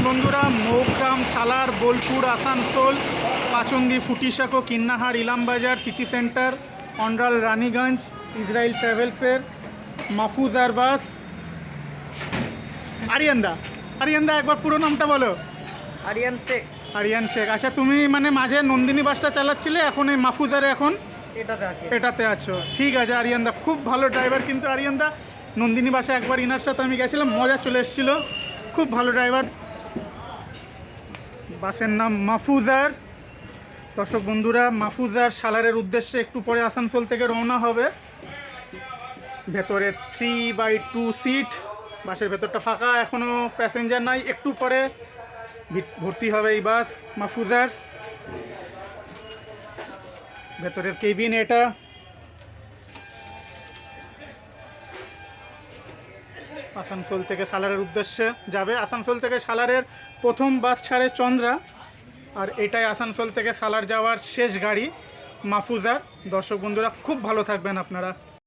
বন্ধুরা, Mougram, Salar, Bolpur, Asansol, Pachandi, Phutisanko, Kinnahar, Ilambazar, city centre, Andal, Raniganj, Israel ট্রাভেলসের Mahfuzar bus. আরিয়ানদা একবার পুরো নামটা বলো। আরিয়ান শেখ। আচ্ছা, তুমি মানে মাঝে নন্দিনী বাসটা চালাচ্ছিলে, এখন এই মাহফুজারে এখন এটাতে আছো। ঠিক আছে আরিয়ানদা, খুব ভালো ড্রাইভার কিন্তু আরিয়ানদা। নন্দিনী বাসে একবার ইনার সাথে আমি গেছিলাম, মজা চলে এসেছিলো, খুব ভালো ড্রাইভার। বাসের নাম মাহফুজার। দর্শক বন্ধুরা, মাহফুজার সালারের উদ্দেশ্যে একটু পরে আসানসোল থেকে রওনা হবে। ভেতরে 3/2 সিট, বাসের ভেতরটা ফাঁকা, এখনও প্যাসেঞ্জার নাই, একটু পরে ভর্তি হবে এই বাস মাহফুজার। ভেতরের কেবিন এটা। আসানসোল থেকে সালারের উদ্দেশ্যে যাবে। আসানসোল থেকে সালারের প্রথম বাস ছাড়ে চন্দ্রা, আর এটাই আসানসোল থেকে সালার যাওয়ার শেষ গাড়ি মাহফুজার। দর্শক বন্ধুরা, খুব ভালো থাকবেন আপনারা।